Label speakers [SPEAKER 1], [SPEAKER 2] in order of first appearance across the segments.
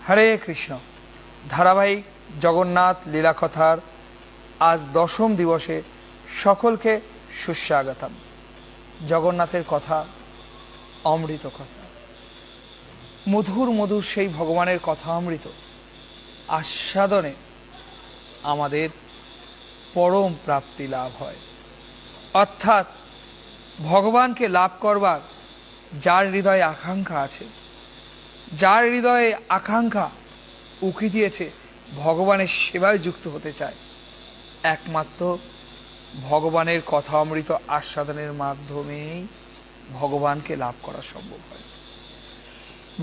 [SPEAKER 1] হরে কৃষ্ণ। ধারাবাহিক জগন্নাথ লীলা কথার আজ দশম দিবসে সকলকে সুস্বাগতম। জগন্নাথের কথা অমৃত কথা, মধুর মধুর সেই ভগবানের কথা অমৃত আস্বাদনে আমাদের পরম প্রাপ্তি লাভ হয়। অর্থাৎ ভগবানকে লাভ করবার যার হৃদয়ে আকাঙ্ক্ষা আছে, যার হৃদয়ে আকাঙ্ক্ষা উকি দিয়েছে ভগবানের সেবায় যুক্ত হতে চায়, একমাত্র ভগবানের কথা অমৃত আস্বাদনের মাধ্যমেই ভগবানকে লাভ করা সম্ভব হয়।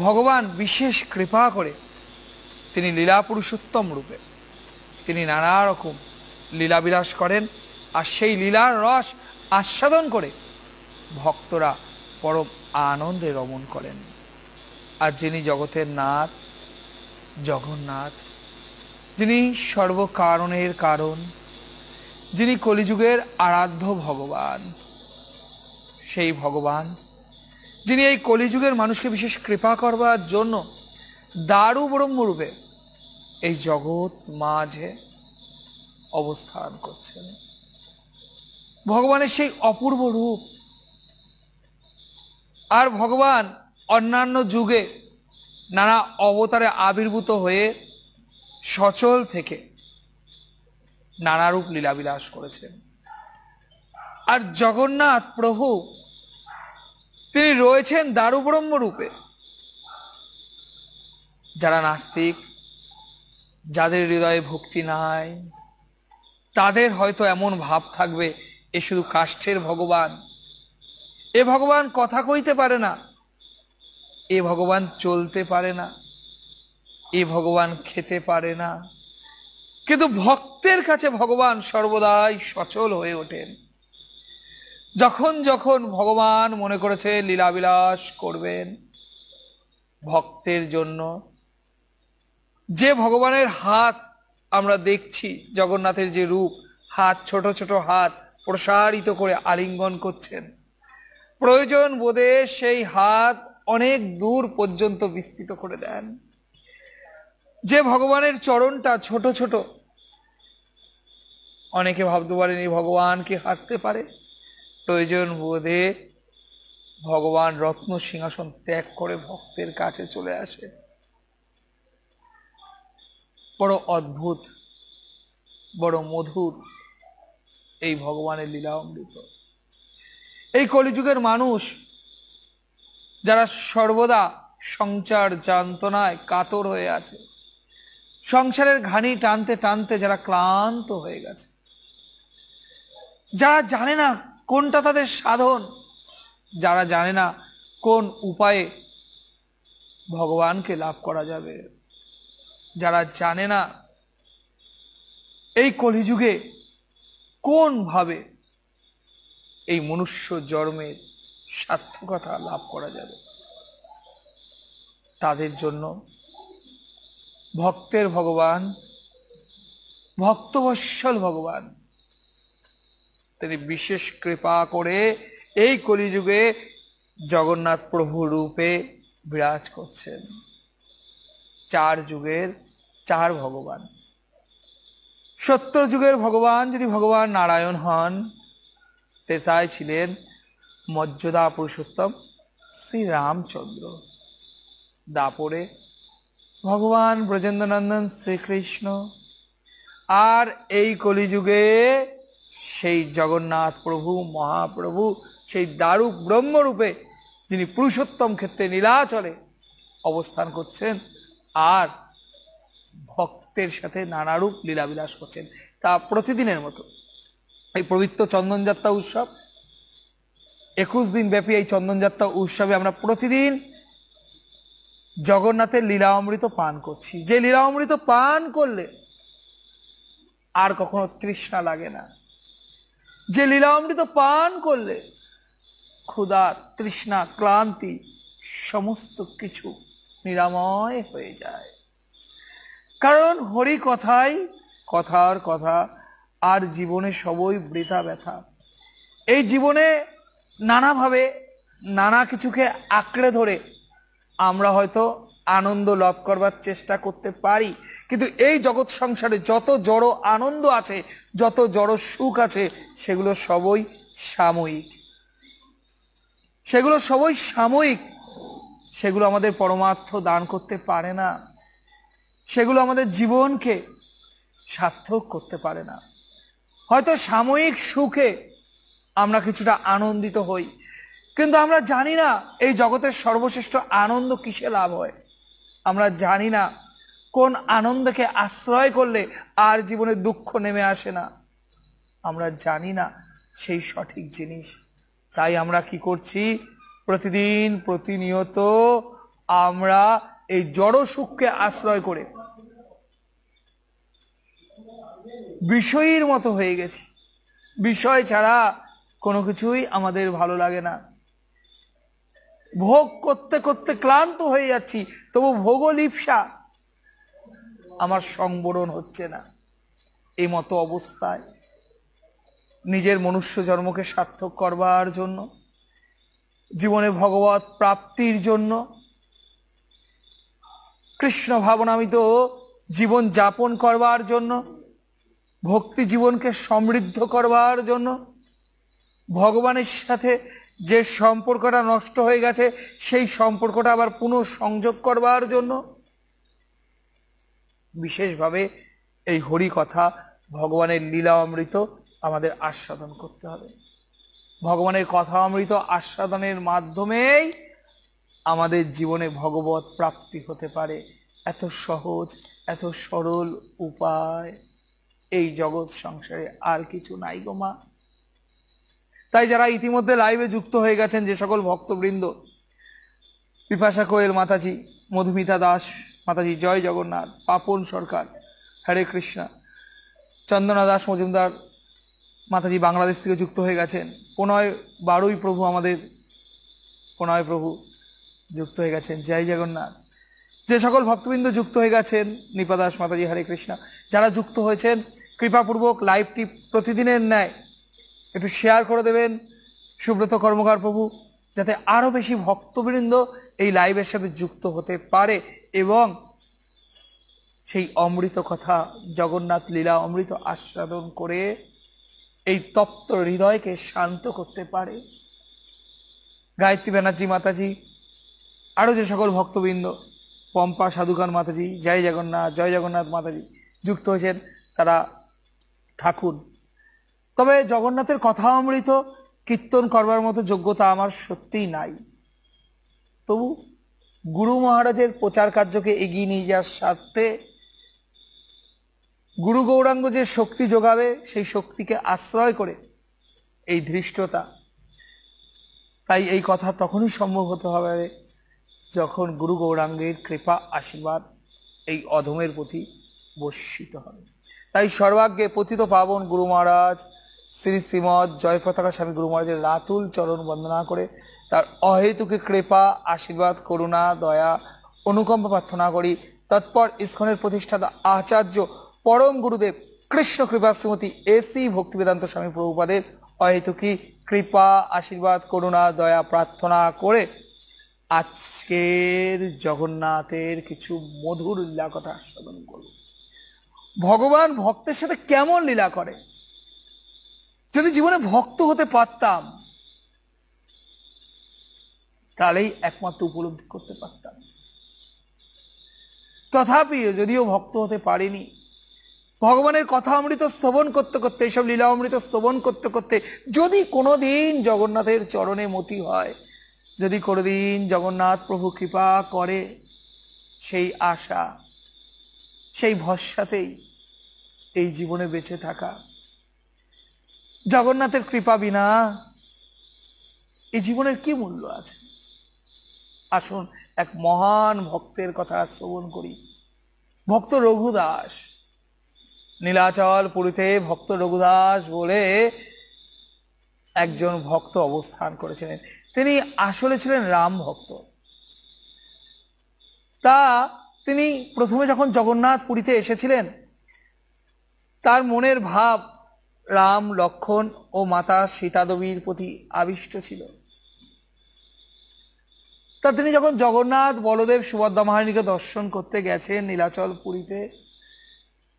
[SPEAKER 1] ভগবান বিশেষ কৃপা করে তিনি লীলা পুরুষোত্তম রূপে তিনি নানা রকম লীলাবিলাস করেন, আর সেই লীলার রস আস্বাদন করে ভক্তরা পরম আনন্দে রমণ করেন। আর যিনি জগতের নাথ জগন্নাথ, যিনি সর্বকারণের কারণ, যিনি কলিযুগের আরাধ্য ভগবান, সেই ভগবান যিনি এই কলিযুগের মানুষকে বিশেষ কৃপা করবার জন্য দারু ব্রহ্মরূপে এই জগৎ মাঝে অবস্থান করছেন। ভগবানের সেই অপূর্ব রূপ। আর ভগবান অন্যান্য যুগে নানা অবতারে আবির্ভূত হয়ে সচল থেকে নানা রূপ লীলাবিলাস করেছেন। আর জগন্নাথ প্রভু তিনি রয়েছেন দারু ব্রহ্ম রূপে। যারা নাস্তিক, যাদের হৃদয়ে ভক্তি নাই, তাদের হয়তো এমন ভাব থাকবে এ শুধু কাষ্ঠের ভগবান, এ ভগবান কথা কইতে পারে না, এ ভগবান চলতে পারে না, এ ভগবান খেতে পারে না। কিন্তু ভক্তের কাছে ভগবান সর্বদাই সচল হয়ে ওঠেন। যখন যখন ভগবান মনে করেছে লীলাবিলাস করবেন ভক্তের জন্য, যে ভগবানের হাত আমরা দেখছি, জগন্নাথের যে রূপ, হাত ছোট ছোট হাত প্রসারিত করে আলিঙ্গন করছেন, প্রয়োজন বোধে সেই হাত অনেক দূর পর্যন্ত বিস্তৃত করে দেন। যে ভগবানের চরণটা ছোট ছোট, অনেকে ভাবতে পারেন এই ভগবান কি হাঁটতে পারে? প্রয়োজন বোধে ভগবান রত্ন সিংহাসন ত্যাগ করে ভক্তের কাছে চলে আসে। বড় অদ্ভুত, বড় মধুর এই ভগবানের লীলা অমৃত। এই কলিযুগের মানুষ যারা সর্বদা সংসার যন্ত্রণায় কাতর হয়ে আছে, সংসারের ঘানি টানতে টানতে যারা ক্লান্ত হয়ে গেছে, যারা জানে না কোনটা তাদের সাধন, যারা জানে না কোন উপায়ে ভগবানকে লাভ করা যাবে, যারা জানে না এই কলিযুগে কোন ভাবে এই মনুষ্য জন্মের সার্থকতা লাভ করা যাবে, তাদের জন্য ভক্তের ভগবান, ভক্তবৎসল ভগবান তিনি বিশেষ কৃপা করে এই কলিযুগে জগন্নাথ প্রভু রূপে বিরাজ করছেন। চার যুগের চার ভগবান। সত্তর যুগের ভগবান যদি ভগবান নারায়ণ হন, তেতায় ছিলেন মর্যাদা পুরুষোত্তম শ্রী রামচন্দ্র। দাপরে ভগবান ব্রজেন্দ্রনন্দন শ্রীকৃষ্ণ। আর এই কলিযুগে সেই জগন্নাথ প্রভু মহাপ্রভু, সেই দারু ব্রহ্মরূপে যিনি পুরুষোত্তম ক্ষেত্রে নীলাচলে অবস্থান করছেন আর ভক্তের সাথে নানারূপ লীলাবিলাস করছেন। তা প্রতিদিনের মতো এই পবিত্র চন্দনযাত্রা উৎসব, 21 দিন ব্যাপী এই চন্দনযাত্রা উৎসবে আমরা প্রতিদিন জগন্নাথের লীলা অমৃত পান করছি। যে লীলা অমৃত পান করলে আর কখনো তৃষ্ণা লাগে না, যে লীলা অমৃত পান করলে ক্ষুধা, তৃষ্ণা, ক্লান্তি সমস্ত কিছু নিরাময় হয়ে যায়। কারণ হরি কথাই কথার কথা, আর জীবনে সবই বৃথা ব্যথা। এই জীবনে নানাভাবে নানা কিছুকে আঁকড়ে ধরে আমরা হয়তো আনন্দ লাভ করবার চেষ্টা করতে পারি, কিন্তু এই জগৎ সংসারে যত জড় আনন্দ আছে, যত জড় সুখ আছে, সেগুলো সবই সাময়িক, সেগুলো সবই সাময়িক। সেগুলো আমাদের পরমার্থ দান করতে পারে না, সেগুলো আমাদের জীবনকে সার্থক করতে পারে না। হয়তো সাময়িক সুখে আমরা কিছুটা আনন্দিত হই, কিন্তু আমরা জানি না এই জগতের সর্বশ্রেষ্ঠ আনন্দ কিসে লাভ হয়। আমরা জানি না কোন আনন্দকে আশ্রয় করলে আর জীবনে দুঃখ নেমে আসে না। আমরা জানি না সেই সঠিক জিনিস। তাই আমরা কি করছি? প্রতিদিন প্রতিনিয়ত আমরা এই জড় সুখকে আশ্রয় করে বিষয়ের মতো হয়ে গেছি। বিষয় ছাড়া কোনো কিছুই আমাদের ভালো লাগে না। ভোগ করতে করতে ক্লান্ত হয়ে যাচ্ছি, তবু ভোগলিপ্সা আমার সংবরণ হচ্ছে না। এই মতো অবস্থায় নিজের মনুষ্য জন্মকে সার্থক করবার জন্য, জীবনে ভগবত প্রাপ্তির জন্য, কৃষ্ণ ভাবনামিত জীবন যাপন করবার জন্য, ভক্তি জীবনকে সমৃদ্ধ করবার জন্য, ভগবানের সাথে যে সম্পর্কটা নষ্ট হয়ে গেছে সেই সম্পর্কটা আবার পুনঃসংযোগ করবার জন্য বিশেষভাবে এই হরি কথা, ভগবানের লীলা অমৃত আমাদের আস্বাদন করতে হবে। ভগবানের কথা অমৃত আস্বাদনের মাধ্যমেই আমাদের জীবনে ভগবত প্রাপ্তি হতে পারে। এত সহজ, এত সরল উপায় এই জগৎ সংসারে আর কিছু নাই গো মা। তাই যারা ইতিমধ্যে লাইভে যুক্ত হয়ে গেছেন, যে সকল ভক্তবৃন্দ, বিপাশা কোয়েল মাতাজি, মধুমিতা দাস মাতাজি, জয় জগন্নাথ, পাপন সরকার, হরে কৃষ্ণা, চন্দনা দাস মজুমদার মাতাজি বাংলাদেশ থেকে যুক্ত হয়ে গেছেন, প্রণয় বারুই প্রভু, আমাদের প্রণয় প্রভু যুক্ত হয়ে গেছেন, জয় জগন্নাথ। যে সকল ভক্তবৃন্দ যুক্ত হয়ে গেছেন, নিপা দাস মাতাজি, হরে কৃষ্ণা, যারা যুক্ত হয়েছেন কৃপাপূর্বক লাইভটি প্রতিদিনের ন্যায় একটু শেয়ার করে দেবেন সুব্রত কর্মকার প্রভু, যাতে আরো বেশি ভক্তবৃন্দ এই লাইভের সাথে যুক্ত হতে পারে এবং সেই অমৃত কথা, জগন্নাথ লীলা অমৃত আস্বাদন করে এই তপ্ত হৃদয়কে শান্ত করতে পারে। গায়ত্রী ব্যানার্জি মাতাজি, আরো যে সকল ভক্তবৃন্দ, পম্পা সাধুকান মাতাজি, জয় জগন্নাথ, জয় জগন্নাথ মাতাজি যুক্ত হয়েছেন, তারা থাকুন। তবে জগন্নাথের কথা অমৃত কীর্তন করবার মতো যোগ্যতা আমার সত্যিই নাই, তবু গুরু মহারাজের প্রচার কার্যকে এগিয়ে নিয়ে যাওয়ার স্বার্থে গুরু গৌরাঙ্গ যে শক্তি যোগাবে, সেই শক্তিকে আশ্রয় করে এই ধৃষ্টতা। তাই এই কথা তখনই সম্ভব হতে হবে যখন গুরু গৌরাঙ্গের কৃপা আশীর্বাদ এই অধমের প্রতি বর্ষিত হবে। তাই সর্বাগ্যে পতিত পাবন গুরু মহারাজ শ্রী শ্রীমৎ জয় পতাকা স্বামী গুরু মহারাজের রাতুল চরণ বন্দনা করে তার অহেতুকে কৃপা আশীর্বাদ করুণা দয়া অনুকম্পা প্রার্থনা করি। তৎপর ইস্কনের প্রতিষ্ঠাতা আচার্য পরম গুরুদেব কৃষ্ণ কৃপা শ্রীমতী এসি ভক্তিবেদান্ত স্বামী প্রভুপাদের অহেতুকি কৃপা আশীর্বাদ করুণা দয়া প্রার্থনা করে আজকের জগন্নাথের কিছু মধুর লীলা কথা আস্বাদন করব। ভগবান ভক্তের সাথে কেমন লীলা করে, যদি জীবনে ভক্ত হতে পারতাম তাহলেই একমাত্র উপলব্ধি করতে পারতাম। তথাপি যদিও ভক্ত হতে পারিনি, ভগবানের কথা অমৃত শ্রবণ করতে করতে, এইসব লীলা অমৃত শ্রবণ করতে করতে যদি কোনোদিন জগন্নাথের চরণে মতি হয়, যদি কোনোদিন জগন্নাথ প্রভু কৃপা করে, সেই আশা, সেই ভরসাতেই এই জীবনে বেঁচে থাকা। জগন্নাথের কৃপা বিনা এই জীবনের কি মূল্য আছে? আসুন এক মহান ভক্তের কথা শ্রবণ করি। ভক্ত রঘুদাস, নীলাচল পুরীতে ভক্ত রঘুদাস বলে একজন ভক্ত অবস্থান করেছিলেন। তিনি আসলে ছিলেন রাম ভক্ত। তিনি প্রথমে যখন জগন্নাথ পুরীতে এসেছিলেন, তার মনের ভাব রাম, লক্ষ্মণ ও মাতা সীতা দেবীর প্রতি আবিষ্ট ছিল। তা তিনি যখন জগন্নাথ বলদেব সুভদ্রা মহারানীকে দর্শন করতে গেছেন নীলাচল পুরীতে,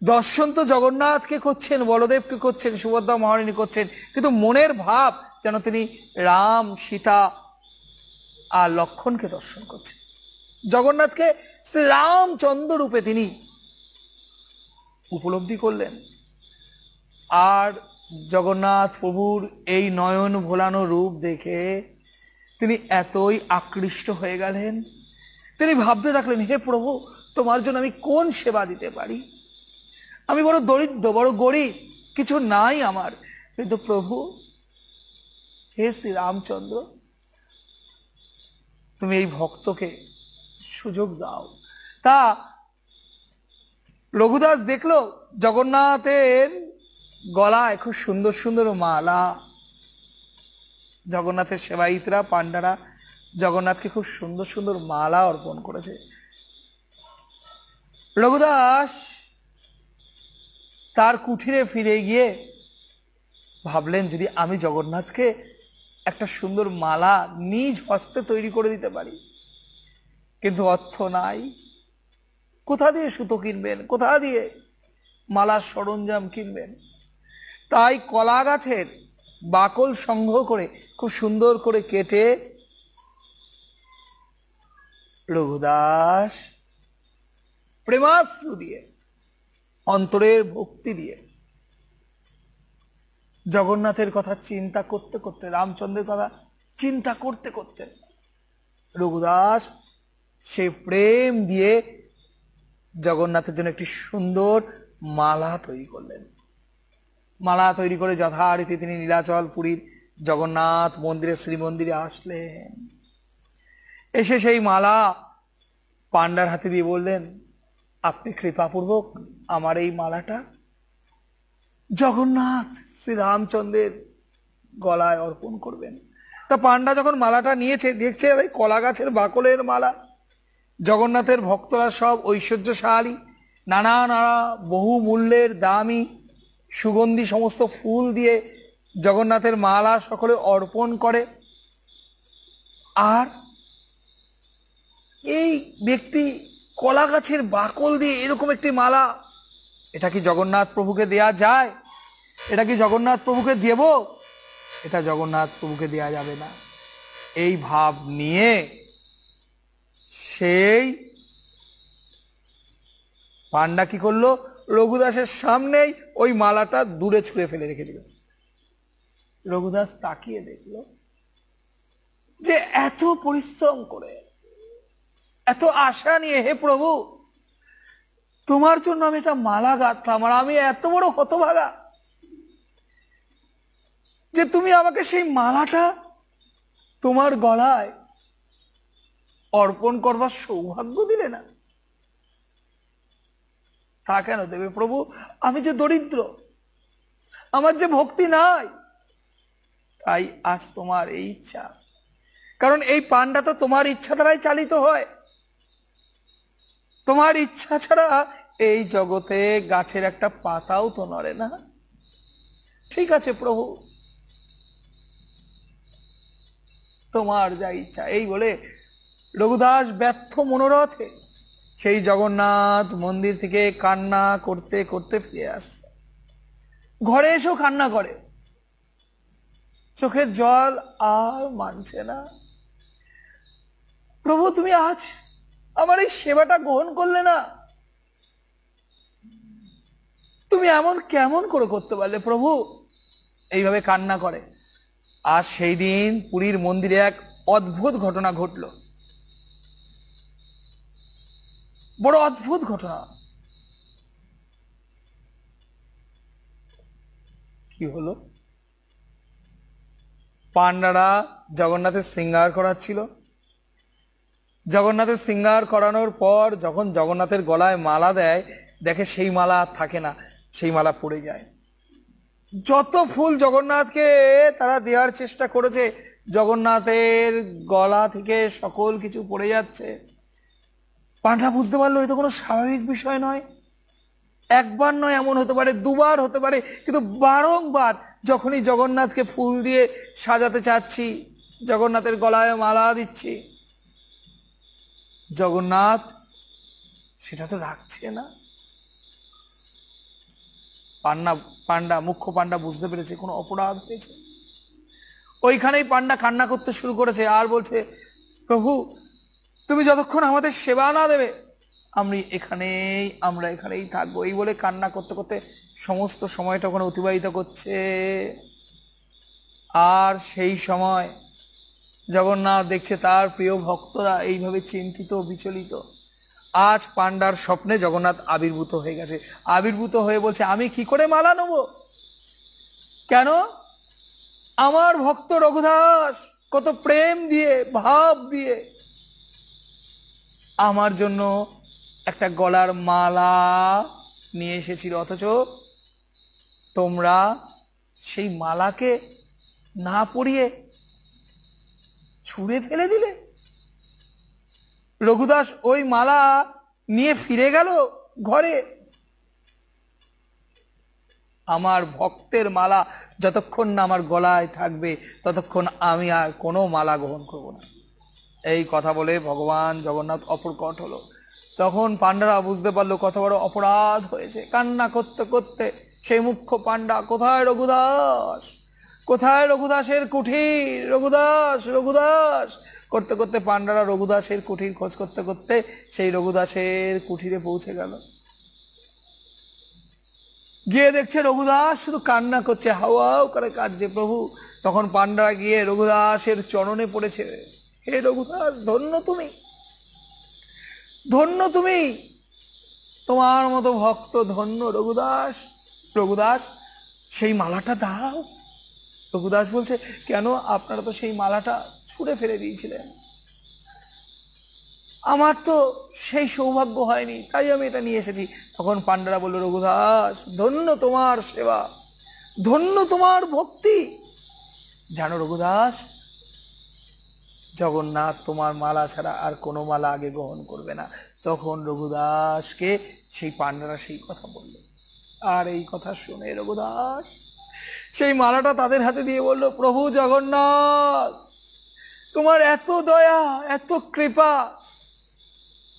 [SPEAKER 1] দর্শন তো জগন্নাথকে করছেন, বলদেবকে করছেন, সুভদ্রা মহারানী করছেন, কিন্তু মনের ভাব যেন তিনি রাম, সীতা আর লক্ষণকে দর্শন করছেন। জগন্নাথকে শ্রী রামচন্দ্র রূপে তিনি উপলব্ধি করলেন। আর জগন্নাথ প্রভুর এই নয়ন ভোলানো রূপ দেখে তিনি এতই আকৃষ্ট হয়ে গেলেন, তিনি ভাবতে থাকলেন, হে প্রভু, তোমার জন্য আমি কোন সেবা দিতে পারি? আমি বড় দরিদ্র, বড় গরিব, কিছু নাই আমার, কিন্তু প্রভু, হে শ্রী রামচন্দ্র, তুমি এই ভক্তকে সুযোগ দাও। তা রঘুদাস দেখলো জগন্নাথের গলায় খুব সুন্দর সুন্দর মালা, জগন্নাথের সেবায়িতরা, পান্ডারা জগন্নাথকে খুব সুন্দর সুন্দর মালা অর্পণ করেছে। রঘুদাস তার কুঠিরে ফিরে গিয়ে ভাবলেন, যদি আমি জগন্নাথকে একটা সুন্দর মালা নিজ হস্তে তৈরি করে দিতে পারি, কিন্তু অর্থ নাই, কোথা দিয়ে সুতো কিনবেন, কোথা দিয়ে মালার সরঞ্জাম কিনবেন? তাই কলা গাছের বাকল সংগ্রহ করে খুব সুন্দর করে কেটে রঘুদাস প্রেমাশ্রু দিয়ে, অন্তরের ভক্তি দিয়ে, জগন্নাথের কথা চিন্তা করতে করতে, রামচন্দ্রের কথা চিন্তা করতে করতে রঘুদাস সে প্রেম দিয়ে জগন্নাথের জন্য একটি সুন্দর মালা তৈরি করলেন। মালা তৈরি করে যথারীতি তিনি নীলাচল পুরীর জগন্নাথ মন্দিরে, শ্রীমন্দিরে আসলেন। এসে সেই মালা পান্ডার হাতে দিয়ে বললেন, আপনি কৃপাপূর্বক আমার এই মালাটা জগন্নাথ শ্রী রামচন্দ্রের গলায় অর্পণ করবেন। তা পান্ডা যখন মালাটা নিয়েছে, দেখছে এই কলা গাছের বাকলের মালা। জগন্নাথের ভক্তরা সব ঐশ্বর্যশালী, নানা নানা বহু মূল্যের দামি সুগন্ধি সমস্ত ফুল দিয়ে জগন্নাথের মালা সকলে অর্পণ করে। আর এই ব্যক্তি কলা গাছের বাকল দিয়ে এরকম একটি মালা, এটা কি জগন্নাথ প্রভুকে দেয়া যায়? এটা কি জগন্নাথ প্রভুকে দেব? এটা জগন্নাথ প্রভুকে দেয়া যাবে না। এই ভাব নিয়ে সেই পান্ডা কি করলো, রঘুদাসের সামনেই ওই মালাটা দূরে ছুঁড়ে ফেলে রেখে দিল। রঘুদাস তাকিয়ে দেখলো যে এত পরিশ্রম করে, এত আশা নিয়ে, হে প্রভু, তোমার জন্য আমি একটা মালা গাঁথলাম, আর আমি এত বড় হতভাগা যে তুমি আমাকে সেই মালাটা তোমার গলায় অর্পণ করবার সৌভাগ্য দিলে না। তা কেন দেবে প্রভু? আমি যে দরিদ্র, আমার যে ভক্তি নাই, তাই আজ তোমার এই ইচ্ছা। কারণ এই পান্ডা তো তোমার ইচ্ছা দ্বারাই চালিত হয়। তোমার ইচ্ছা ছাড়া এই জগতে গাছের একটা পাতাও তো নড়ে না। ঠিক আছে প্রভু, তোমার যা ইচ্ছা। এই বলে রঘুদাস ব্যর্থ মনোরথে সেই জগন্নাথ মন্দির থেকে কান্না করতে করতে ফিরে আসে। ঘরে এসেও কান্না করে, চোখের জল আর মানছে না। প্রভু, তুমি আজ আমার এই সেবাটা গ্রহণ করলে না, তুমি এমন কেমন করে করতে পারলে প্রভু? এইভাবে কান্না করে। আর সেই দিন পুরীর মন্দিরে এক অদ্ভুত ঘটনা ঘটল, বড় অদ্ভুত ঘটনা। কি হলো? পান্ডারা জগন্নাথের শৃঙ্গার করাচ্ছিল। জগন্নাথের শৃঙ্গার করানোর পর যখন জগন্নাথের গলায় মালা দেয়, দেখে সেই মালা আর থাকে না, সেই মালা পড়ে যায়। যত ফুল জগন্নাথকে তারা দেওয়ার চেষ্টা করেছে, জগন্নাথের গলা থেকে সকল কিছু পড়ে যাচ্ছে। পান্ডা বুঝতে পারলো এ তো কোনো স্বাভাবিক বিষয় নয়। একবার নয়, এমন হতে পারে, দুবার হতে পারে, কিন্তু বারংবার যখনই জগন্নাথকে ফুল দিয়ে সাজাতে চাচ্ছি, জগন্নাথের গলায় মালা দিচ্ছি, জগন্নাথ সেটা তো রাখছে না। পান্ডা মুখ্য পান্ডা বুঝতে পেরেছে কোনো অপরাধ হয়েছে। ওইখানেই পান্ডা কান্না করতে শুরু করেছে আর বলছে, প্রভু তুমি যতক্ষণ আমাদের সেবা না দেবে আমরা এখানেই থাকবো। এই বলে কান্না করতে করতে সমস্ত সময়টা ওখানে অতিবাহিত করছে। আর সেই সময় জগন্নাথ দেখছে তার প্রিয় ভক্তরা এইভাবে চিন্তিত বিচলিত। আজ পান্ডার স্বপ্নে জগন্নাথ আবির্ভূত হয়ে গেছে। আবির্ভূত হয়ে বলছে, আমি কি করে মালা নেব? কেন? আমার ভক্ত রঘুদাস কত প্রেম দিয়ে ভাব দিয়ে আমার জন্য একটা গলার মালা নিয়ে এসেছিল, অথচ তোমরা সেই মালাকে না পরিয়ে ছুঁড়ে ফেলে দিলে। রঘুদাস ওই মালা নিয়ে ফিরে গেল ঘরে। আমার ভক্তের মালা যতক্ষণ না আমার গলায় থাকবে ততক্ষণ আমি আর কোনো মালা গ্রহণ করব না। এই কথা বলে ভগবান জগন্নাথ অপ্রকট হলো। তখন পান্ডারা বুঝতে পারলো কত বড় অপরাধ হয়েছে। কান্না করতে করতে সেই মুখ্য পান্ডা, কোথায় রঘুদাস, কোথায় রঘুদাসের কুঠির, রঘুদাস রঘুদাস করতে করতে পান্ডারা রঘুদাসের কুঠির খোঁজ করতে করতে সেই রঘুদাসের কুঠিরে পৌঁছে গেল। গিয়ে দেখছে রঘুদাস শুধু কান্না করছে, হাওয়াও করে কাঁদছে। প্রভু তখন পান্ডারা গিয়ে রঘুদাসের চরণে পড়েছে, হে রঘুদাস ধন্য তুমি, ধন্য তুমি, তোমার মতো ভক্ত ধন্য রঘুদাস। রঘুদাস সেই মালাটা দাও। রঘুদাস বলছে, কেন? আপনারা তো সেই মালাটা ছুঁড়ে ফেলে দিয়েছিলেন, আমার তো সেই সৌভাগ্য হয়নি, তাই আমি এটা নিয়ে এসেছি। তখন পান্ডারা বলল, রঘুদাস ধন্য তোমার সেবা, ধন্য তোমার ভক্তি। জানো রঘুদাস, জগন্নাথ তোমার মালা ছাড়া আর কোনো মালা আগে গ্রহণ করবে না। তখন রঘুদাসকে সেই পান্ডারা সেই কথা বলল। আর এই কথা শুনে রঘুদাস সেই মালাটা তাদের হাতে দিয়ে বলল, প্রভু জগন্নাথ তোমার এত দয়া, এত কৃপা,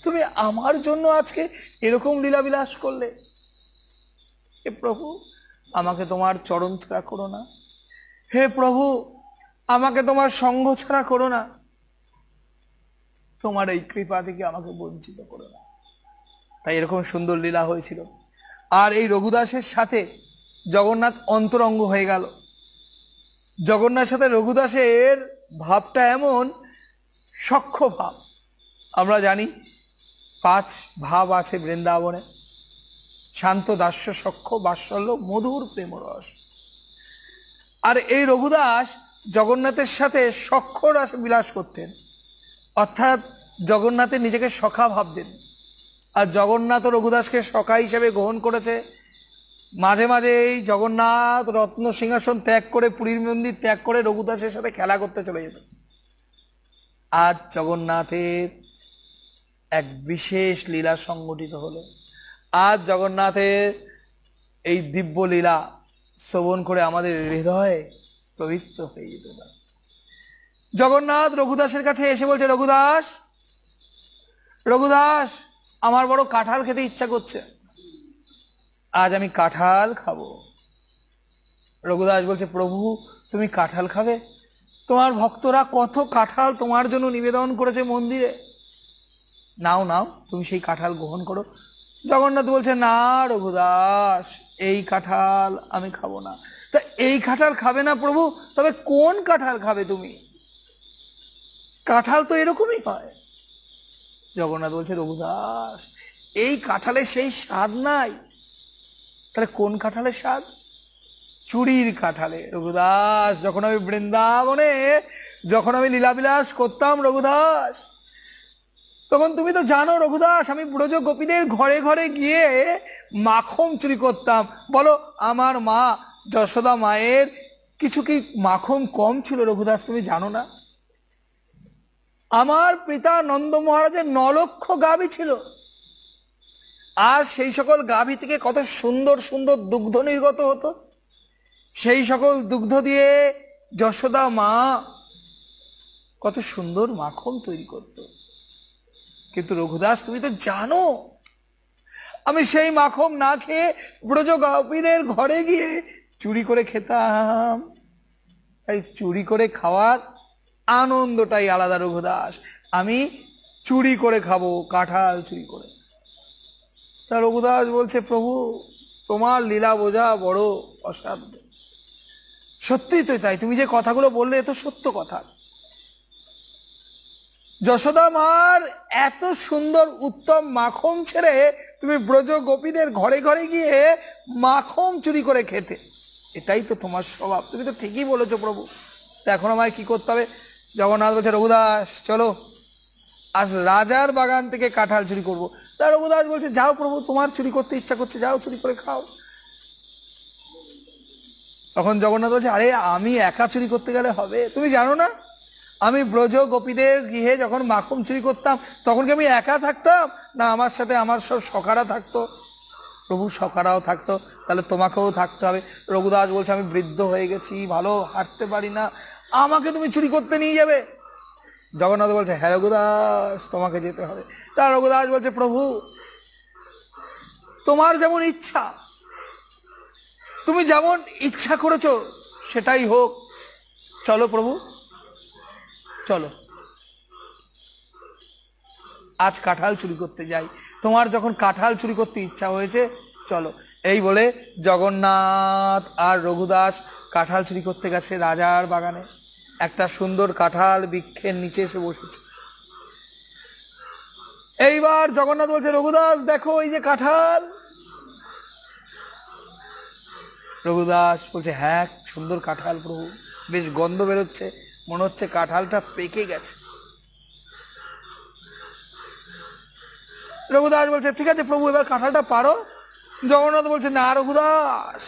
[SPEAKER 1] তুমি আমার জন্য আজকে এরকম লীলাবিলাস করলে। হে প্রভু আমাকে তোমার চরণ ছাড়া করো না, হে প্রভু আমাকে তোমার সঙ্গ ছাড়া করো না, তোমার এই কৃপা থেকে আমাকে বঞ্চিত করো না। তাই এরকম সুন্দর লীলা হয়েছিল। আর এই রঘুদাসের সাথে জগন্নাথ অন্তরঙ্গ হয়ে গেল। জগন্নাথের সাথে রঘুদাসের ভাবটা এমন সখ্য ভাব। আমরা জানি 5 ভাব আছে বৃন্দাবনে, শান্ত, দাস্য, সখ্য, বাৎসল্য, মধুর, প্রেমরস। আর এই রঘুদাস জগন্নাথের সাথে সখ্য রসে বিলাস করতেন, অর্থাৎ জগন্নাথের নিজেকে সখা ভাবতেন। আর জগন্নাথ রঘুদাসকে সখা হিসেবে গ্রহণ করেছে। মাঝে মাঝে এই জগন্নাথ রত্ন সিংহাসন ত্যাগ করে, পুরীর মন্দির ত্যাগ করে রঘুদাসের সাথে খেলা করতে চলে যেত। আজ জগন্নাথের এক বিশেষ লীলা সংগঠিত হলো। আজ জগন্নাথের এই দিব্য লীলা শ্রবণ করে আমাদের হৃদয় পবিত্র হয়ে যেতে পারে। জগন্নাথ রঘুদাসের কাছে এসে বলছে, রঘুদাস রঘুদাস আমার বড় কাঁঠাল খেতে ইচ্ছা করছে, আজ আমি কাঁঠাল খাবো। রঘুদাস বলছে, প্রভু তুমি কাঁঠাল খাবে? তোমার ভক্তরা কত কাঁঠাল তোমার জন্য নিবেদন করেছে মন্দিরে, নাও নাও তুমি সেই কাঁঠাল গ্রহণ করো। জগন্নাথ বলছে, না রঘুদাস এই কাঁঠাল আমি খাবো না। তা এই কাঁঠাল খাবে না প্রভু, তবে কোন কাঁঠাল খাবে তুমি? কাঁঠাল তো এরকমই হয়। জগন্নাথ বলছে, রঘুদাস এই কাঁঠালের সেই স্বাদ নাই। তাহলে কোন কাঁঠালের স্বাদ? চুরির কাঁঠালে। রঘুদাস যখন আমি বৃন্দাবনে যখন আমি লীলাবিলাস করতাম রঘুদাস, তখন তুমি তো জানো রঘুদাস আমি ব্রজ গোপীদের ঘরে ঘরে গিয়ে মাখন চুরি করতাম। বলো আমার মা যশোদা মায়ের কিছু কি মাখন কম ছিল রঘুদাস, তুমি জানো না? আমার পিতা নন্দ মহারাজের 9 লক্ষ গাভী ছিল, আর সেই সকল গাভী থেকে কত সুন্দর সুন্দর দুগ্ধ নির্গত হতো। সেই সকল দুগ্ধ দিয়ে যশোদা মা কত সুন্দর মাখন তৈরি করত। কিন্তু রঘুদাস তুমি তো জানো আমি সেই মাখন না খেয়ে ব্রজ গোপীদের ঘরে গিয়ে চুরি করে খেতাম, তাই চুরি করে খাওয়ার আনন্দটাই আলাদা রঘুদাস, আমি চুরি করে খাবো, কাঁঠাল চুরি করে। তা রঘুদাস বলছে প্রভু তোমার লীলা বোঝা বড় অসাধ্য। সত্যি তো তাই, তুমি যে কথাগুলো বললে এ তো সত্য কথা। যশোদা মার এত সুন্দর উত্তম মাখন ছেড়ে তুমি ব্রজ গোপীদের ঘরে ঘরে গিয়ে মাখন চুরি করে খেতে, এটাই তো তোমার স্বভাব। তুমি তো ঠিকই বলেছো প্রভু। তা এখন আমায় কি করতে হবে? জগন্নাথ বলছে রঘুদাস চলো আজ রাজার বাগান থেকে কাঁঠাল চুরি করবো। তা রঘুদাস বলছে যাও প্রভু, তোমার চুরি করতে ইচ্ছা করছে, যাও চুরি করে খাও। তখন জগন্নাথ বলছে আরে আমি একা চুরি করতে গেলে হবে? তুমি জানো না আমি ব্রজ গোপীদের গৃহে যখন মাখন চুরি করতাম তখন কি আমি একা থাকতাম, না আমার সাথে আমার সব সখারা থাকতো? প্রভু সখারাও থাকতো, তাহলে তোমাকেও থাকতে হবে। রঘুদাস বলছে আমি বৃদ্ধ হয়ে গেছি, ভালো হাঁটতে পারি না, আমাকে তুমি চুরি করতে নিয়ে যাবে? জগন্নাথ বলছে হ্যাঁ রঘুদাস তোমাকে যেতে হবে। তা রঘুদাস বলছে প্রভু তোমার যেমন ইচ্ছা, তুমি যেমন ইচ্ছা করেছো সেটাই হোক, চলো প্রভু চলো আজ কাঁঠাল চুরি করতে যাই, তোমার যখন কাঁঠাল চুরি করতে ইচ্ছা হয়েছে চলো। এই বলে জগন্নাথ আর রঘুদাস কাঁঠাল চুরি করতে গেছে রাজার বাগানে। একটা সুন্দর কাঁঠাল বৃক্ষের নিচে এসে বসেছে। এইবার জগন্নাথ বলছে রঘুদাস দেখো এই যে কাঁঠাল। রঘুদাস বলছে হ্যাঁ সুন্দর কাঁঠাল প্রভু, বেশ গন্ধ বেরোচ্ছে, মনে হচ্ছে কাঁঠালটা পেকে গেছে। রঘুদাস বলছে ঠিক আছে প্রভু এবার কাঁঠালটা পারো। জগন্নাথ বলছে না রঘুদাস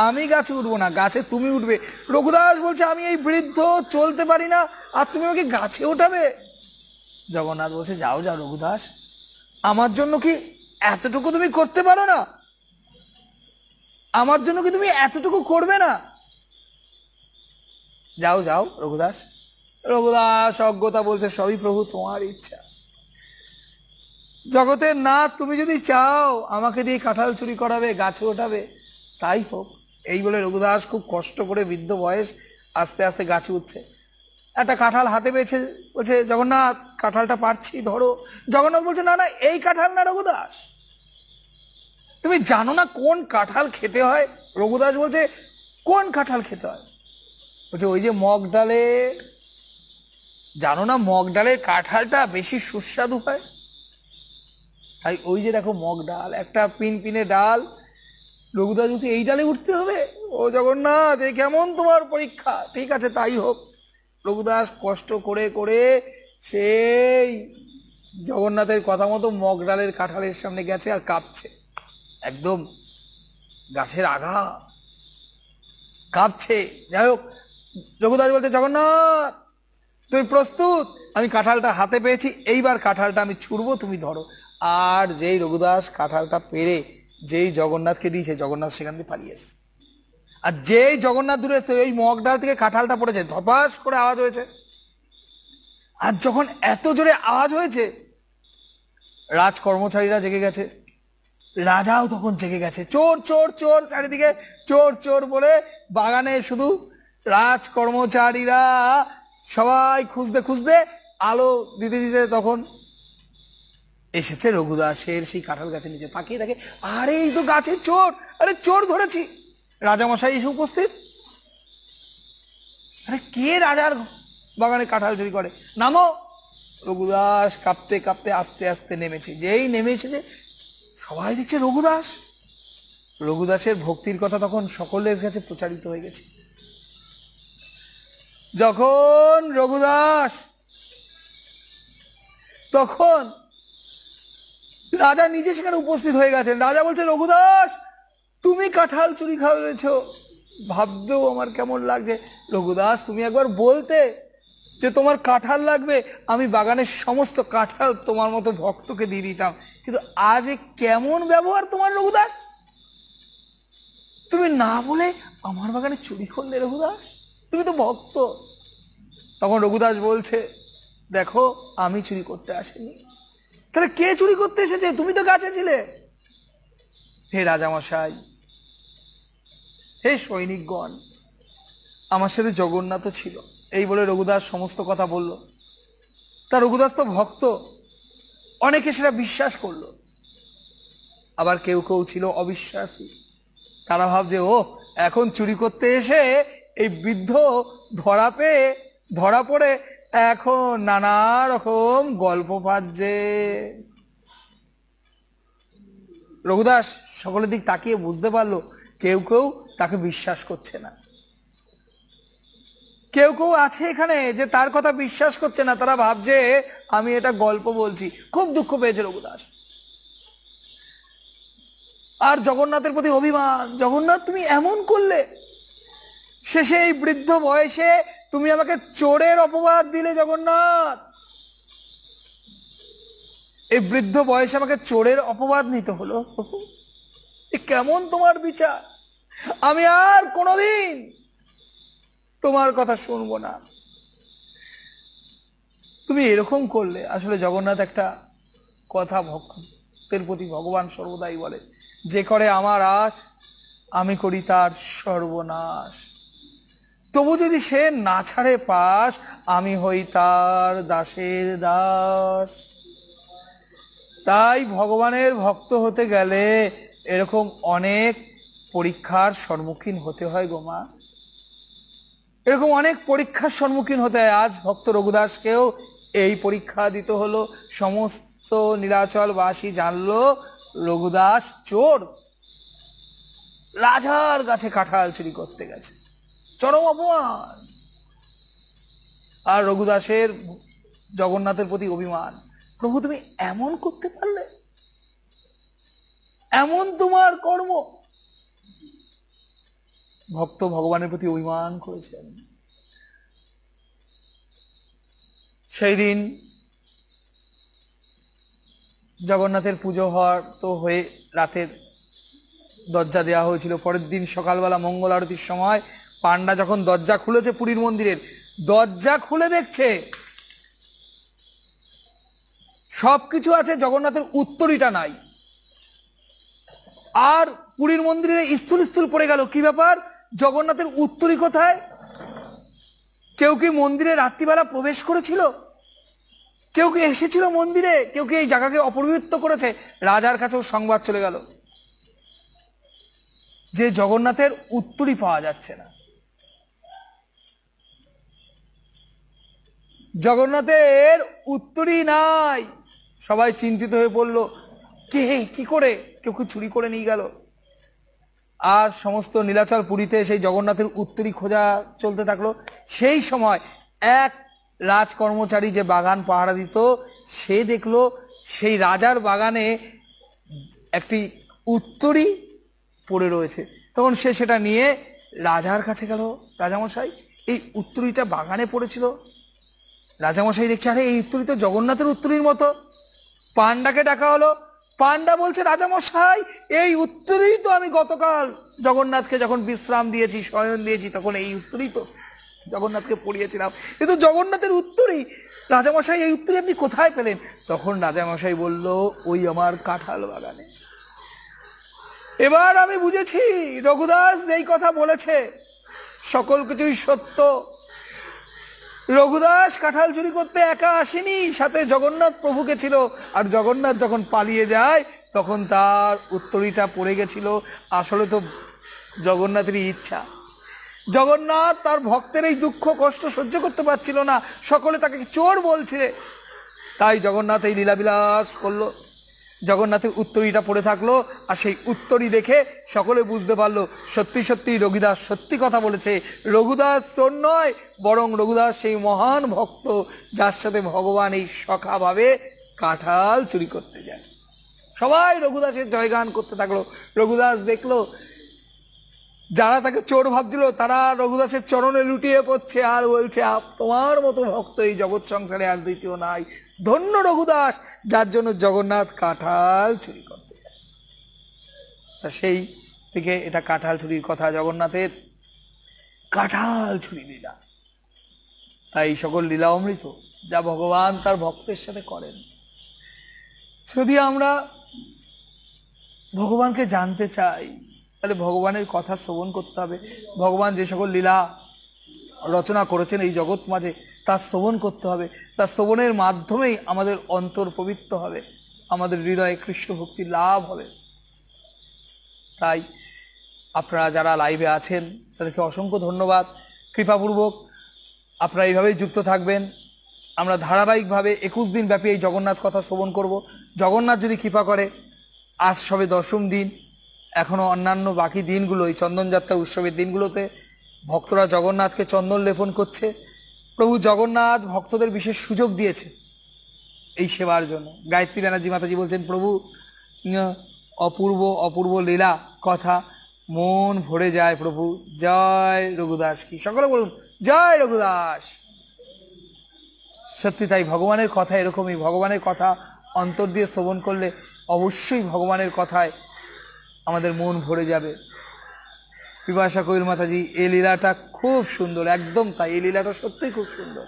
[SPEAKER 1] আমি গাছে উঠবো না, গাছে তুমি উঠবে। রঘুদাস বলছে আমি এই বৃদ্ধ চলতে পারি না, আর তুমি আমাকে গাছে ওঠাবে? জগন্নাথ বলছে যাও যাও রঘুদাস, আমার জন্য কি এতটুকু তুমি করতে পারো না? আমার জন্য কি তুমি এতটুকু করবে না? যাও যাও রঘুদাস। রঘুদাস অজ্ঞতা বলছে সবই প্রভু তোমার ইচ্ছা, জগতের নাথ তুমি যদি চাও আমাকে দিয়ে কাঁঠাল চুরি করাবে, গাছে ওঠাবে, তাই হোক। এই বলে রঘুদাস খুব কষ্ট করে বৃদ্ধ বয়স আস্তে আস্তে গাছে উঠছে। একটা কাঁঠাল হাতে পেয়েছে, বলছে জগন্নাথ কাঁঠালটা পারছি ধরো। জগন্নাথ বলছে না না এই কাঁঠাল না রঘুদাস, তুমি জানো না কোন কাঁঠাল খেতে হয়? রঘুদাস বলছে কোন কাঁঠাল খেতে হয়? বলছে ওই যে মগ ডালে, জানো না মগ ডালের কাঁঠালটা বেশি সুস্বাদু হয়। তাই ওই যে দেখো মগ ডাল, একটা পিন পিনে ডাল। রঘুদাস বলছে এই ডালে উঠতে হবে? ও জগন্নাথ এ কেমন তোমার পরীক্ষা? ঠিক আছে তাই হোক। রঘুদাস কষ্ট করে করে সেই জগন্নাথের কথা মতো মগ ডালের কাঁঠালের সামনে গেছে আর কাঁপছে, একদম গাছের আগা কাঁপছে। যাই হোক রঘুদাস বলছে জগন্নাথ তুমি প্রস্তুত? আমি কাঁঠালটা হাতে পেয়েছি, এইবার কাঁঠালটা আমি ছুড়বো, তুমি ধরো। আর যেই রঘুদাস কাঁঠালটা পেরে যেই জগন্নাথকে দিয়েছে, জগন্নাথ সেখান থেকে পালিয়েছে। আর যেই জগন্নাথ দূরে এসে ওই মগ ডাল থেকে কাঁঠালটা পড়েছে, ধপাস করে আওয়াজ হয়েছে। আর যখন এত জোরে আওয়াজ হয়েছে রাজ কর্মচারীরা জেগে গেছে, রাজাও তখন জেগে গেছে। চোর চোর চোর, চারিদিকে চোর চোর বলে বাগানে শুধু রাজ কর্মচারীরা সবাই খুঁজতে খুঁজতে আলো দিতে দিতে তখন এসেছে রঘুদাসের সেই কাঁঠাল গাছের নিচে। তাকিয়ে দেখে আরে এই তো গাছের চোর, আরে চোর ধরেছি। রাজামশাই এসে উপস্থিত। আরে কে রাজার বাগানে কাঁঠাল চুরি করে? নামো। রঘুদাস কাঁপতে কাঁপতে আস্তে আস্তে নেমেছে। যেই নেমে এসেছে সবাই দেখছে রঘুদাস। রঘুদাসের ভক্তির কথা তখন সকলের কাছে প্রচারিত হয়ে গেছে। যখন রঘুদাস, তখন রাজা নিজে সেখানে উপস্থিত হয়ে গেছেন। রাজা বলছে রঘুদাস তুমি কাঁঠাল চুরি খাওয়ালেছ, ভাবতেও আমার কেমন লাগছে। রঘুদাস তুমি একবার বলতে যে তোমার কাঁঠাল লাগবে, আমি বাগানের সমস্ত কাঁঠাল তোমার মতো ভক্তকে দিয়ে দিতাম। কিন্তু আজ কেমন ব্যবহার তোমার রঘুদাস, তুমি না বলে আমার বাগানে চুরি করলে রঘুদাস, তুমি তো ভক্ত। তখন রঘুদাস বলছে দেখো আমি চুরি করতে আসিনি, তাহলে কে চুরি করতে এসেছে? তুমি তো গাছে ছিলে। হে রাজামশাই, হে সৈনিকগণ, আমার সাথে জগন্নাথ ছিল। এই বলে রঘুদাস সমস্ত কথা বলল। তা রঘুদাস তো ভক্ত, অনেকে সেটা বিশ্বাস করলো। আবার কেউ কেউ ছিল অবিশ্বাসী। তারা ভাবছে, ও এখন চুরি করতে এসে এই বৃদ্ধ ধরা পড়ে এখন নানা রকম গল্প পাচ্ছে। রঘুদাস সকলের দিক তাকিয়ে বুঝতে পারলো কেউ কেউ তাকে বিশ্বাস করছে না। কেউ কেউ আছে এখানে যে তার কথা বিশ্বাস করছে না। তারা ভাবছে আমি এটা গল্প বলছি। খুব দুঃখ পেয়েছে রঘুদাস। আর জগন্নাথের প্রতি অভিমান, জগন্নাথ তুমি এমন করলে, শেষে এই বৃদ্ধ বয়সে তুমি আমাকে চোরের অপবাদ দিলে। জগন্নাথ, এই বৃদ্ধ বয়সে আমাকে চোরের অপবাদ নিতে হলো। কেমন তোমার বিচার? আমি আর কোনোদিন তোমার কথা শুনবো না। তুমি এরকম করলে। আসলে জগন্নাথ একটা কথা ভক্তের প্রতি ভগবান সর্বদাই বলে, যে করে আমার আশ আমি করি তার সর্বনাশ। তবু যদি সে না ছাড়ে পাশ, আমি হই তার দাসের দাস। তাই ভগবানের ভক্ত হতে গেলে এরকম অনেক পরীক্ষার সম্মুখীন হতে হয় গো মা। এরকম অনেক পরীক্ষার সম্মুখীন হতে হয়। আজ ভক্ত রঘুদাসকেও এই পরীক্ষা দিতে হলো। সমস্ত নীলাচলবাসী জানলো রঘুদাস চোর, রাজার কাছে কাঁঠাল চুরি করতে গেছে, চরম অপমান। আর রঘুদাসের জগন্নাথের প্রতি অভিমান, প্রভু তুমি এমন করতে পারলে, এমন তোমার কর্ম। ভক্ত ভগবানের প্রতি অভিমান করেছেন। সেই দিন জগন্নাথের পুজো হওয়ার তো হয়ে রাতের দরজা দেওয়া হয়েছিল। পরের দিন সকালবেলা মঙ্গল আরতির সময় পান্ডা যখন দরজা খুলেছে পুরীর মন্দিরের, দরজা খুলে দেখছে সবকিছু আছে, জগন্নাথের উত্তরীটা নাই। আর পুরীর মন্দিরে স্থূল স্থূল পড়ে গেল। কি ব্যাপার, জগন্নাথের উত্তরী কোথায়? কেউ কি মন্দিরে রাত্রিবেলা প্রবেশ করেছিল? কেউ কি এসেছিল মন্দিরে? কেউ কি এই জায়গাকে অপবিত্র করেছে? রাজার কাছেও সংবাদ চলে গেল যে জগন্নাথের উত্তরী পাওয়া যাচ্ছে না। জগন্নাথের উত্তরী নাই। সবাই চিন্তিত হয়ে পড়ল, কে কি করে, কেউ কি চুরি করে নিয়ে গেল? আর সমস্ত নীলাচল পুরীতে সেই জগন্নাথের উত্তরী খোঁজা চলতে থাকলো। সেই সময় এক রাজ কর্মচারী যে বাগান পাহারা দিত, সে দেখলো সেই রাজার বাগানে একটি উত্তরী পড়ে রয়েছে। তখন সে সেটা নিয়ে রাজার কাছে গেল, রাজামশাই এই উত্তরীটা বাগানে পড়েছিল। রাজামশাই দেখছে, আরে এই উত্তরী তো জগন্নাথের উত্তরীর মতো। পান্ডাকে ডাকা হলো। পান্ডা বলছে, রাজামশাই এই উত্তরই তো আমি গতকাল জগন্নাথকে যখন বিশ্রাম দিয়েছি, শয়ন দিয়েছি, তখন এই উত্তরই তো জগন্নাথকে পড়িয়েছিলাম। কিন্তু জগন্নাথের উত্তরই। রাজামশাই এই উত্তরই আপনি কোথায় পেলেন? তখন রাজামশাই বলল, ওই আমার কাঁঠাল বাগানে। এবার আমি বুঝেছি রঘুদাস যেই কথা বলেছে সকল কিছুই সত্য। রঘুদাস কাঁঠাল চুরি করতে একা আসেনি, সাথে জগন্নাথ প্রভুকে ছিল। আর জগন্নাথ যখন পালিয়ে যায় তখন তার উত্তরীটা পড়ে গেছিল। আসলে তো জগন্নাথেরই ইচ্ছা। জগন্নাথ তার ভক্তের এই দুঃখ কষ্ট সহ্য করতে পারছিল না, সকলে তাকে চোর বলছে। তাই জগন্নাথ এই লীলাবিলাস করলো। জগন্নাথের উত্তরীটা পড়ে থাকলো। আর সেই উত্তরী দেখে সকলে বুঝতে পারলো সত্যি সত্যি রঘুদাস সত্যি কথা বলেছে। রঘুদাস চোর নয়, বরং রঘুদাস সেই মহান ভক্ত যার সাথে ভগবান এই সখা ভাবে কাঁঠাল চুরি করতে যায়। সবাই রঘুদাসের জয়গান করতে থাকলো। রঘুদাস দেখলো যারা তাকে চোর ভাবছিল তারা রঘুদাসের চরণে লুটিয়ে পড়ছে আর বলছে, তোমার মতো ভক্ত এই জগৎ সংসারে আর দ্বিতীয় নাই। ধন্য রঘুদাস, যার জন্য জগন্নাথ কাঁঠাল চুরি করতে যায়। তা সেই থেকে এটা কাঁঠাল চুরির কথা, জগন্নাথের কাঁঠাল চুরি লীলা। তাই সকল লীলা অমৃত যা ভগবান তার ভক্তের সাথে করেন। যদি আমরা ভগবানকে জানতে চাই তাহলে ভগবানের কথা শ্রবণ করতে হবে। ভগবান যে সকল লীলা রচনা করেছেন এই জগৎ মাঝে তার শ্রবণ করতে হবে। তার শ্রবণের মাধ্যমেই আমাদের অন্তর পবিত্র হবে, আমাদের হৃদয়ে কৃষ্ণ ভক্তি লাভ হবে। তাই আপনারা যারা লাইভে আছেন তাদেরকে অসংখ্য ধন্যবাদ। কৃপাপূর্বক আপনারা এইভাবেই যুক্ত থাকবেন। আমরা ধারাবাহিকভাবে 21 দিন ব্যাপী এই জগন্নাথ কথা শ্রবণ করব। জগন্নাথ যদি কৃপা করে, আজ সবে 10ম দিন, এখনো অন্যান্য বাকি দিনগুলো এই চন্দনযাত্রার উৎসবের দিনগুলোতে ভক্তরা জগন্নাথকে চন্দন লেপন করছে। প্রভু জগন্নাথ ভক্তদের বিশেষ সুযোগ দিয়েছে এই সেবার জন্য। গায়ত্রী ব্যানার্জি মাতাজি বলছেন, প্রভু অপূর্ব অপূর্ব লীলা কথা মন ভরে যায় প্রভু। জয় রঘুদাস কি, সকলে বলুন জয় রঘুদাস। সত্যি তাই, ভগবানের কথা এরকমই। ভগবানের কথা অন্তর দিয়ে শ্রবণ করলে অবশ্যই ভগবানের কথায় আমাদের মন ভরে যাবে। বিপাশা কোয়েল মাতাজি, এই লীলাটা খুব সুন্দর। একদম তাই, এই লীলাটা সত্যিই খুব সুন্দর।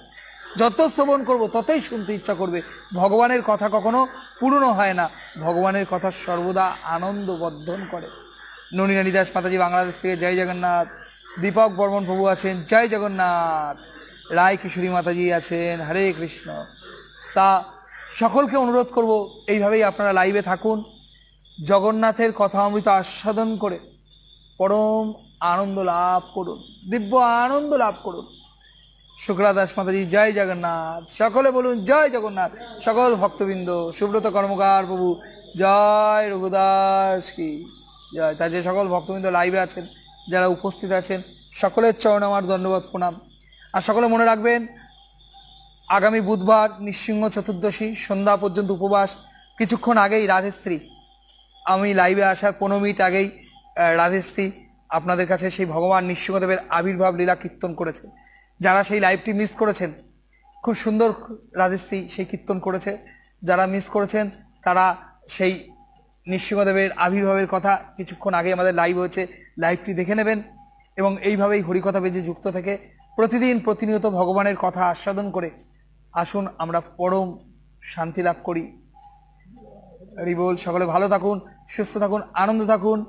[SPEAKER 1] যত শ্রবণ করব ততই শুনতে ইচ্ছা করবে। ভগবানের কথা কখনো পুরনো হয় না, ভগবানের কথা সর্বদা আনন্দ বর্ধন করে। ননিরানী দাস মাতাজি বাংলাদেশ থেকে জয় জগন্নাথ। দীপক বর্মন প্রভু আছেন জয় জগন্নাথ। রায় কিশোরী মাতাজি আছেন হরে কৃষ্ণ। তা সকলকে অনুরোধ করব এইভাবেই আপনারা লাইভে থাকুন, জগন্নাথের কথা অমৃত আস্বাদন করে পরম আনন্দ লাভ করুন, দিব্য আনন্দ লাভ করুন। শুক্লা দাস মাতাজি জয় জগন্নাথ। সকলে বলুন জয় জগন্নাথ। সকল ভক্তবৃন্দ, সুব্রত কর্মকার প্রভু জয় রঘুদাস কি জয়। তাই যে সকল ভক্তবৃন্দ লাইভে আছেন, যারা উপস্থিত আছেন, সকলের চরণে আমার দণ্ডবত প্রণাম। আর সকলে মনে রাখবেন, আগামী বুধবার নৃসিংহ চতুর্দশী সন্ধ্যা পর্যন্ত উপবাস। কিছুক্ষণ আগেই রাধেশ্রী, আমি লাইভে আসার 15 মিনিট আগেই রাধেশ্রী আপনাদের কাছে সেই ভগবান নৃসিংহদেবের আবির্ভাব লীলা কীর্তন করেছে। যারা সেই লাইভটি মিস করেছেন, খুব সুন্দর রাধেশ্রী সেই কীর্তন করেছে। যারা মিস করেছেন তারা সেই নৃসিংহদেবের আবির্ভাবের কথা কিছুক্ষণ আগে আমাদের লাইভ হয়েছে, লাইভটি দেখে নেবেন। এবং এইভাবেই হরিকথা বেজে যুক্ত থেকে প্রতিদিন প্রতিনিয়ত ভগবানের কথা আস্বাদন করে আসুন আমরা পরম শান্তি লাভ করি। হরি বল। সকলে ভালো থাকুন, সুস্থ থাকুন, আনন্দ থাকুন।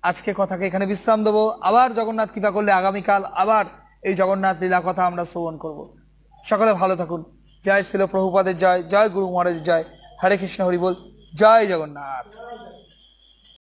[SPEAKER 1] আজকে কথাকে এখানে বিশ্রাম দেবো। আবার জগন্নাথ কৃপা করলে আগামীকাল আবার এই জগন্নাথ লীলা কথা আমরা শ্রবণ করব। সকলে ভালো থাকুন। জয় শ্রীল প্রভুপাদের জয়, জয় গুরু মহারাজের জয়। হরে কৃষ্ণ হরি বল। জয় জগন্নাথ।